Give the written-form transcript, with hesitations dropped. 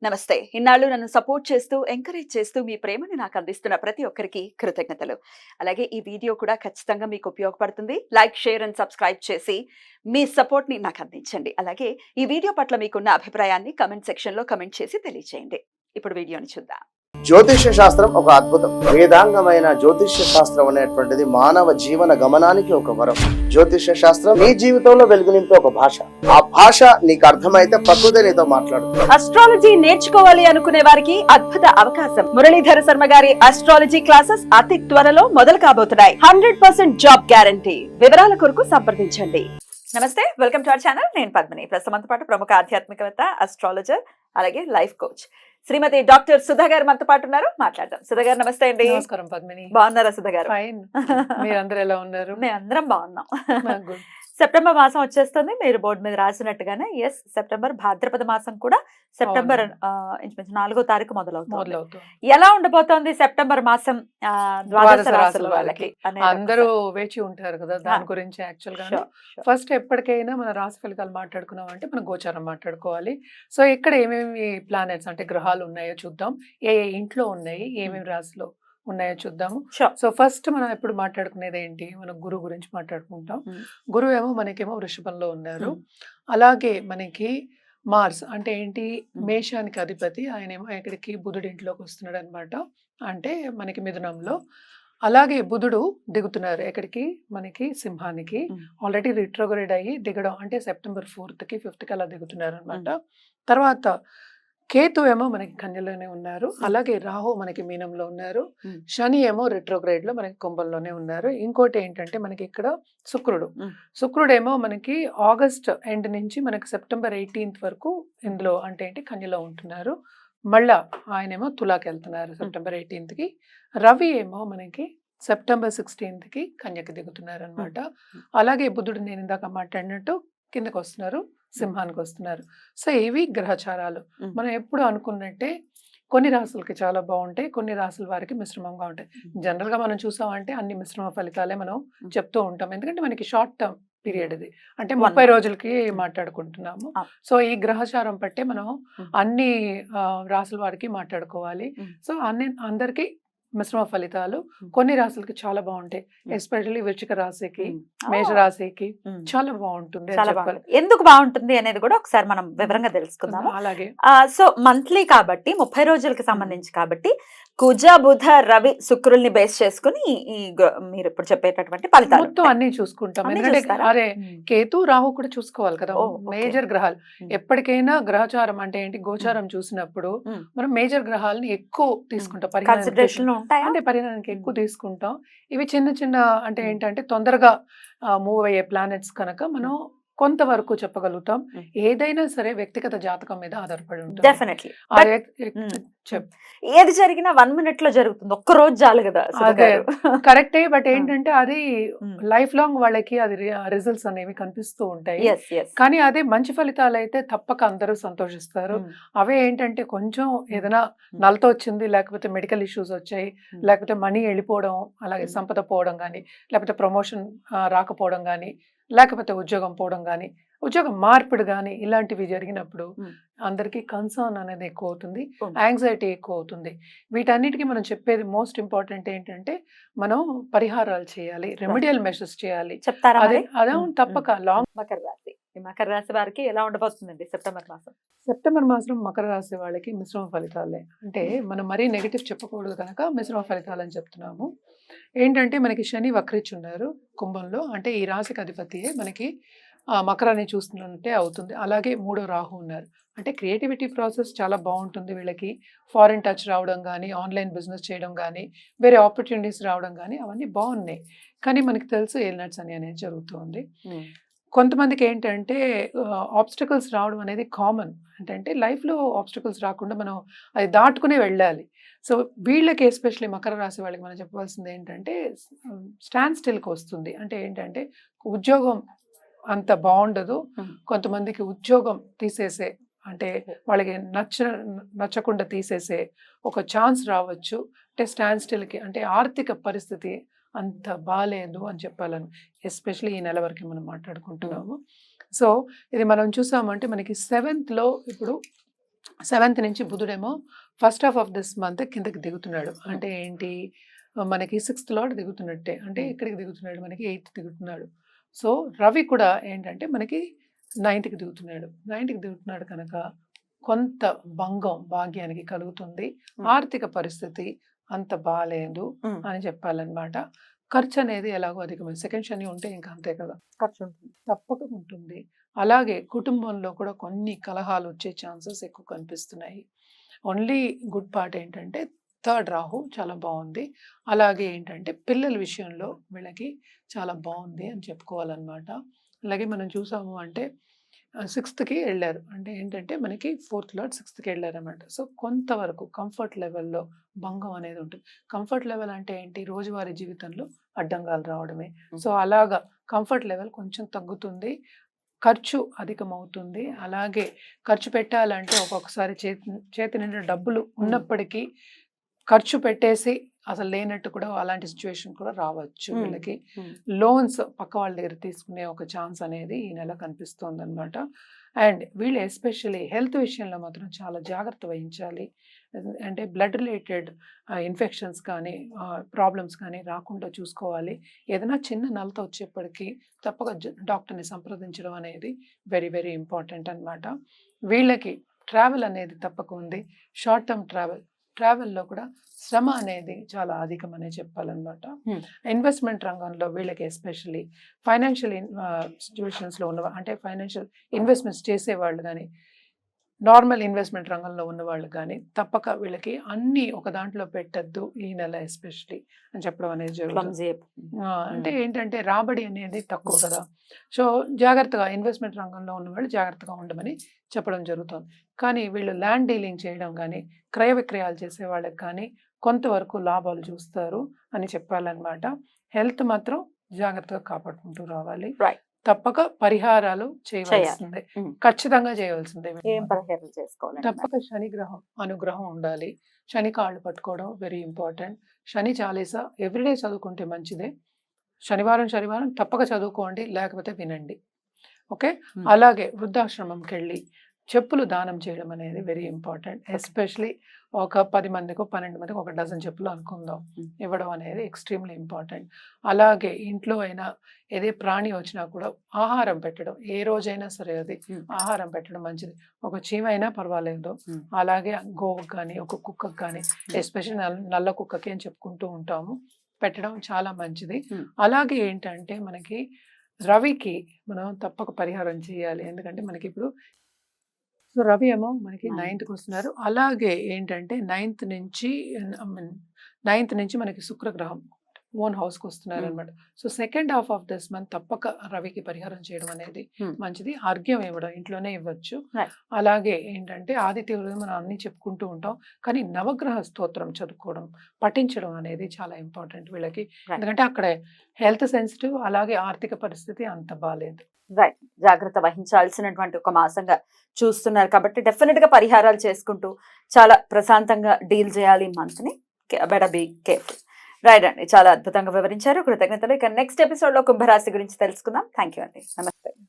నమస్తే. ఇన్నాళ్ళు నన్ను సపోర్ట్ చేస్తూ, ఎంకరేజ్ చేస్తూ మీ ప్రేమని నాకు అందిస్తున్న ప్రతి ఒక్కరికి కృతజ్ఞతలు. అలాగే ఈ వీడియో కూడా ఖచ్చితంగా మీకు ఉపయోగపడుతుంది. లైక్, షేర్ అండ్ సబ్స్క్రైబ్ చేసి మీ సపోర్ట్‌ని నాకు అందించండి. అలాగే ఈ వీడియో పట్ల మీకున్న అభిప్రాయాన్ని కామెంట్ సెక్షన్‌లో కామెంట్ చేసి తెలియజేయండి. ఇప్పుడు వీడియోని చూద్దాం. జ్యోతిష్య శాస్త్రం ఒక అద్భుతం. వేదాంగమైన జ్యోతిష్య శాస్త్రం అనేటువంటిది మానవ జీవన గమనానికి ఒక వరం. జ్యోతిష్య శాస్త్రం నీ జీవితంలో వెలుగునింపే ఒక భాష. ఆ భాష నీకు అర్థమైతే ప్రకృతి నీతో మాట్లాడుతుంది. అస్ట్రాలజీ నేర్చుకోవాలి అనుకునే వారికి అద్భుత అవకాశం. మురళీధర శర్మ గారి అస్ట్రాలజీ క్లాసెస్ అతి త్వరలో మొదలు కాబోతున్నాయి. 100% జాబ్ గ్యారంటీ. వివరాల కొరకు సంప్రదించండి. నమస్తే, వెల్కమ్ టు అవర్ ఛానల్. నేను పద్మిని. ప్రస్తుతంతో పాటు ప్రముఖ ఆధ్యాత్మికవేత్త, అస్ట్రాలజర్, అలాగే లైఫ్ కోచ్ శ్రీమతి డాక్టర్ సుధా గారు మనతో పాటు ఉన్నారు. మాట్లాడదాం. సుధా గారు నమస్తే అండి. నమస్కారం పద్మిని. బాగున్నారా సుధా గారు? ఫైన్. మీరందరూ ఎలా ఉన్నారు? మేము అందరం బాగున్నాం. గుడ్. సెప్టెంబర్ మాసం వచ్చేస్తుంది. మీరు బోర్డు మీద రాసినట్టుగానే ఎస్, సెప్టెంబర్ భాద్రపద మాసం కూడా సెప్టెంబర్ ఇంచుమించు 4వ తారీఖు మొదలవుతుంది. ఎలా ఉండబోతోంది సెప్టెంబర్ మాసం ద్వాదశ రాశుల వాళ్ళకి? అందరూ వేచి ఉంటారు కదా దాని గురించి. యాక్చువల్ గా ఫస్ట్ ఎప్పటికైనా మన రాశి ఫలితాలు మాట్లాడుకున్నాం అంటే మనం గోచారం మాట్లాడుకోవాలి. సో ఇక్కడ ఏమేమి ప్లానెట్స్ అంటే గ్రహాలు ఉన్నాయో చూద్దాం. ఏ ఇంట్లో ఉన్నాయి, ఏమేమి రాశిలో ఉన్నాయో చూద్దాము. సో ఫస్ట్ మనం ఎప్పుడు మాట్లాడుకునేది ఏంటి, మనం గురువు గురించి మాట్లాడుకుంటాం. గురువు ఏమో మనకేమో వృషభంలో ఉన్నారు. అలాగే మనకి మార్స్ అంటే ఏంటి, మేషానికి అధిపతి, ఆయన ఏమో ఎక్కడికి బుధుడి ఇంట్లోకి వస్తున్నాడు అనమాట, అంటే మనకి మిథునంలో. అలాగే బుధుడు దిగుతున్నారు ఎక్కడికి, మనకి సింహానికి. ఆల్రెడీ రిట్రోగ్రేడ్ అయ్యి దిగడం అంటే సెప్టెంబర్ 4th కి 5th కి అలా దిగుతున్నారు అనమాట. తర్వాత కేతు ఏమో మనకి కన్యలోనే ఉన్నారు. అలాగే రాహు మనకి మీనంలో ఉన్నారు. శని ఏమో రిట్రోగ్రేడ్ లో మనకి కుంభంలోనే ఉన్నారు. ఇంకోటి ఏంటంటే మనకి ఇక్కడ శుక్రుడేమో మనకి ఆగస్ట్ ఎండ్ నుంచి మనకి సెప్టెంబర్ 18th వరకు ఇందులో అంటే ఏంటి కన్యలో ఉంటున్నారు. మళ్ళా ఆయనేమో తులాకి వెళ్తున్నారు సెప్టెంబర్ 18th కి. రవి ఏమో మనకి సెప్టెంబర్ 16th కి కన్యకి దిగుతున్నారు అనమాట. అలాగే బుధుడు నేను ఇందాక మాట్లాడినట్టు కిందకు వస్తున్నారు, సింహానికి వస్తున్నారు. సో ఇవి గ్రహచారాలు. మనం ఎప్పుడు అనుకున్నట్టే కొన్ని రాశులకి చాలా బాగుంటాయి, కొన్ని రాశుల వారికి మిశ్రమంగా ఉంటాయి. జనరల్ గా మనం చూసామంటే అన్ని మిశ్రమ ఫలితాలే మనం చెప్తూ ఉంటాం, ఎందుకంటే మనకి షార్ట్ టర్మ్ పీరియడ్ ఇది, అంటే 30 రోజులకి మాట్లాడుకుంటున్నాము. సో ఈ గ్రహచారం పట్టే మనం అన్ని రాశుల వారికి మాట్లాడుకోవాలి. సో అందరికి మిశ్రమ ఫలితాలు కొన్ని రాశులకి చాలా బాగుంటాయి. ఎస్పెషల్లీ వృశ్చిక రాశికి, మేష రాశికి చాలా బాగుంటుంది. ఎందుకు బాగుంటుంది అనేది కూడా ఒకసారి మనం వివరంగా తెలుసుకుందాం. అలాగే సో మంత్లీ కాబట్టి 30 రోజులకి సంబంధించి కాబట్టి కుజ, బుధ, రవి, శుక్రుల్ని బేస్ చేసుకుని మీరు ఇప్పుడు చెప్పేటటువంటి ఫలితాలు మొత్తం అన్ని చూసుకుంటాం. ఎందుకంటే అరే కేతు, రాహు కూడా చూసుకోవాలి కదా, మేజర్ గ్రహాలు. ఎప్పటికైనా గ్రహచారం అంటే ఏంటి, గోచారం చూసినప్పుడు మనం మేజర్ గ్రహాలని ఎక్కువ తీసుకుంటాం, అంటే పరిగణనకి ఎక్కువ తీసుకుంటాం. ఇవి చిన్న చిన్న అంటే ఏంటంటే తొందరగా మూవ్ అయ్యే ప్లానెట్స్ కనుక మనం కొంతవరకు చెప్పగలుగుతాం. ఏదైనా సరే వ్యక్తిగత జాతకం మీద ఆధారపడి ఉంటుంది. డెఫినెట్లీ ఏది జరిగినా 1 minute లో జరుగుతుంది, ఒక్క రోజు చాలు కదా. అదే కరెక్టే. బట్ ఏంటంటే అది లైఫ్ లాంగ్ వాళ్ళకి అది రిజల్ట్స్ అనేవి కనిపిస్తూ ఉంటాయి. కానీ అదే మంచి ఫలితాలు అయితే తప్పక అందరూ సంతోషిస్తారు. అవే ఏంటంటే కొంచెం ఏదైనా నలతో వచ్చింది, లేకపోతే మెడికల్ ఇష్యూస్ వచ్చాయి, లేకపోతే మనీ వెళ్ళిపోవడం, అలాగే సంపద పోవడం కానీ, లేకపోతే ప్రమోషన్ రాకపోవడం కానీ, లేకపోతే ఉద్యోగం పోవడం కానీ, ఉద్యోగం మార్పిడి కానీ, ఇలాంటివి జరిగినప్పుడు అందరికీ కన్సర్న్ అనేది ఎక్కువ అవుతుంది, యాంగ్జైటీ ఎక్కువ అవుతుంది. వీటన్నిటికీ మనం చెప్పేది మోస్ట్ ఇంపార్టెంట్ ఏంటంటే మనం పరిహారాలు చేయాలి, రెమెడియల్ మెషర్స్ చేయాలి. చెప్తారా? అదే తప్పక. లాంగ్ మకర రాశి వారికి ఎలా ఉండబోతుందండి సెప్టెంబర్ మాసం? సెప్టెంబర్ మాసం మకర రాశి వాళ్ళకి మిశ్రమ ఫలితాలే. అంటే మనం మరీ నెగిటివ్ చెప్పకూడదు కనుక మిశ్రమ ఫలితాలు అని చెప్తున్నాము. ఏంటంటే మనకి శని వక్రిచున్నారు కుంభంలో, అంటే ఈ రాశికి అధిపతియే మనకి మకరాన్ని చూస్తున్నట్టే అవుతుంది. అలాగే 3వ రాహు ఉన్నారు, అంటే క్రియేటివిటీ ప్రాసెస్ చాలా బాగుంటుంది వీళ్ళకి. ఫారిన్ టచ్ రావడం కానీ, ఆన్లైన్ బిజినెస్ చేయడం కానీ, వేరే ఆపర్చునిటీస్ రావడం కానీ, అవన్నీ బాగున్నాయి. కానీ మనకి తెలుసు ఏలినట్స్ అనేది జరుగుతుంది. కొంతమందికి ఏంటంటే ఆబ్స్టకల్స్ రావడం అనేది కామన్. అంటే లైఫ్లో ఆబ్స్టకల్స్ రాకుండా మనం అది దాటుకునే వెళ్ళాలి. సో వీళ్ళకి ఎస్పెషల్లీ మకర రాశి వాళ్ళకి మనం చెప్పవలసింది ఏంటంటే స్టాండ్ స్టిల్కి వస్తుంది. అంటే ఏంటంటే ఉద్యోగం అంత బాగుండదు, కొంతమందికి ఉద్యోగం తీసేసే అంటే వాళ్ళకి నచ్చకుండా తీసేసే ఒక ఛాన్స్ రావచ్చు. అంటే స్టాండ్ స్టిల్కి అంటే ఆర్థిక పరిస్థితి అంత బాగాలేదు అని చెప్పాలని, ఎస్పెషల్లీ ఈ నెల వరకు మనం మాట్లాడుకుంటున్నాము. సో ఇది మనం చూసామంటే మనకి 7th లో ఇప్పుడు 7th నుంచి బుధుడేమో first half of this month కిందకి దిగుతున్నాడు. అంటే ఏంటి, మనకి 6th లార్డ్ దిగుతున్నట్టే. అంటే ఎక్కడికి దిగుతున్నాడు, మనకి 8th దిగుతున్నాడు. సో రవి కూడా ఏంటంటే మనకి 9th దిగుతున్నాడు. 9th దిగుతున్నాడు కనుక కొంత భంగం భాగ్యానికి కలుగుతుంది. ఆర్థిక పరిస్థితి అంత బాలేదు అని చెప్పాలన్నమాట. ఖర్చు అనేది ఎలాగో అధికమైంది. సెకండ్ శని ఉంటే ఇంకా అంతే కదా, ఖర్చు ఉంటుంది. తప్పక ఉంటుంది. అలాగే కుటుంబంలో కూడా కొన్ని కలహాలు వచ్చే ఛాన్సెస్ ఎక్కువ కనిపిస్తున్నాయి. ఓన్లీ గుడ్ పార్ట్ ఏంటంటే 3rd రాహు చాలా బాగుంది. అలాగే ఏంటంటే పిల్లల విషయంలో వీళ్ళకి చాలా బాగుంది అని చెప్పుకోవాలన్నమాట. అలాగే మనం చూసాము అంటే 6th వెళ్ళారు. అంటే ఏంటంటే మనకి 4th లార్డ్ 6th వెళ్ళారు అనమాట. సో కొంతవరకు కంఫర్ట్ లెవెల్లో భంగం అనేది ఉంటుంది. కంఫర్ట్ లెవెల్ అంటే ఏంటి, రోజువారీ జీవితంలో అడ్డంగాలు రావడమే. సో అలాగా కంఫర్ట్ లెవెల్ కొంచెం తగ్గుతుంది. ఖర్చు అధికమవుతుంది. అలాగే ఖర్చు పెట్టాలంటే ఒక్కొక్కసారి చేతి నిండా డబ్బులు ఉన్నప్పటికీ ఖర్చు పెట్టేసి అసలు లేనట్టు కూడా అలాంటి సిచ్యువేషన్ కూడా రావచ్చు. వీళ్ళకి లోన్స్ పక్క వాళ్ళ దగ్గర తీసుకునే ఒక ఛాన్స్ అనేది ఈ నెల కనిపిస్తుంది అనమాట. అండ్ వీళ్ళు ఎస్పెషల్లీ హెల్త్ విషయంలో మాత్రం చాలా జాగ్రత్త వహించాలి. అంటే బ్లడ్ రిలేటెడ్ ఇన్ఫెక్షన్స్ కానీ ప్రాబ్లమ్స్ కానీ రాకుండా చూసుకోవాలి. ఏదైనా చిన్న నలత వచ్చేప్పటికీ తప్పక డాక్టర్ని సంప్రదించడం అనేది వెరీ వెరీ ఇంపార్టెంట్ అనమాట. వీళ్ళకి ట్రావెల్ అనేది తప్పక ఉంది. షార్ట్ టర్మ్ ట్రావెల్లో కూడా శ్రమ అనేది చాలా అధికమనే చెప్పాలన్నమాట. ఇన్వెస్ట్మెంట్ రంగంలో వీళ్ళకి ఎస్పెషల్లీ ఫైనాన్షియల్ సిచ్యువేషన్స్లో ఉన్న, అంటే ఫైనాన్షియల్ ఇన్వెస్ట్మెంట్స్ చేసేవాళ్ళు కానీ, నార్మల్ ఇన్వెస్ట్మెంట్ రంగంలో ఉన్న వాళ్ళు కానీ తప్పక వీళ్ళకి అన్నీ ఒక దాంట్లో పెట్టద్దు ఈ నెల ఎస్పెషలీ అని చెప్పడం అనేది జరుగుతుంది. అంటే ఏంటంటే రాబడి అనేది తక్కువ కదా. సో జాగ్రత్తగా ఇన్వెస్ట్మెంట్ రంగంలో ఉన్న వాళ్ళు జాగ్రత్తగా ఉండమని చెప్పడం జరుగుతుంది. కానీ వీళ్ళు ల్యాండ్ డీలింగ్ చేయడం కానీ, క్రయ విక్రయాలు చేసే వాళ్ళకి కానీ కొంతవరకు లాభాలు చూస్తారు అని చెప్పాలన్నమాట. హెల్త్ మాత్రం జాగ్రత్తగా కాపాడుకుంటూ రావాలి. తప్పక పరిహారాలు చేయవలసిందే, ఖచ్చితంగా చేయవలసిందే. ఏం పరిహారాలు చేసుకోవాలి? తప్పక శని గ్రహం అనుగ్రహం ఉండాలి. శని కాళ్ళు పట్టుకోవడం వెరీ ఇంపార్టెంట్. శని చాలీసా ఎవ్రీడే చదువుకుంటే మంచిదే. శనివారం తప్పక చదువుకోండి, లేకపోతే వినండి. ఓకే. అలాగే వృద్ధాశ్రమంకి వెళ్ళి చెప్పులు దానం చేయడం అనేది వెరీ ఇంపార్టెంట్. ఎస్పెషలీ ఒక 10 మందికో 12 మందికి 1 డజన్ చెప్పులు అనుకుందాం, ఇవ్వడం అనేది ఎక్స్ట్రీమ్లీ ఇంపార్టెంట్. అలాగే ఇంట్లో అయినా ఏదే ప్రాణి వచ్చినా కూడా ఆహారం పెట్టడం, ఏ రోజైనా సరే అది ఆహారం పెట్టడం మంచిది. ఒక చీమ అయినా పర్వాలేదు. అలాగే గోవుకి కానీ, ఒక కుక్కకి కానీ, ఎస్పెషల్లీ నల్ల కుక్కకి అని చెప్పుకుంటూ ఉంటాము, పెట్టడం చాలా మంచిది. అలాగే ఏంటంటే మనకి రవికి మనం తప్పక పరిహారం చేయాలి. ఎందుకంటే మనకి ఇప్పుడు సో రవి ఏమో మనకి 9th వస్తున్నారు. అలాగే ఏంటంటే 9th నుంచి మనకి శుక్రగ్రహం ఓన్ హౌస్కి వస్తున్నారు అనమాట. So second half of this month తప్పక రవికి పరిహారం చేయడం అనేది మంచిది. అర్ఘ్యం ఇవ్వడం ఇంట్లోనే ఇవ్వచ్చు. అలాగే ఏంటంటే ఆదిత్య హృదయం మనం అన్ని చెప్పుకుంటూ ఉంటాం, కానీ నవగ్రహ స్తోత్రం చదువుకోవడం, పఠించడం అనేది చాలా ఇంపార్టెంట్ వీళ్ళకి. ఎందుకంటే అక్కడ హెల్త్ సెన్సిటివ్, అలాగే ఆర్థిక పరిస్థితి అంత బాగాలేదు. రైట్. జాగ్రత్త వహించాల్సినటువంటి ఒక మాసంగా చూస్తున్నారు కాబట్టి డెఫినెట్ గా పరిహారాలు చేసుకుంటూ చాలా ప్రశాంతంగా డీల్ చేయాలి మంత్ ని. Better be careful. రైట్ అండి, చాలా అద్భుతంగా వివరించారు. కృతజ్ఞతలు. ఇక నెక్స్ట్ ఎపిసోడ్ లో కుంభరాశి గురించి తెలుసుకుందాం. థ్యాంక్ యూ అండి. నమస్తే.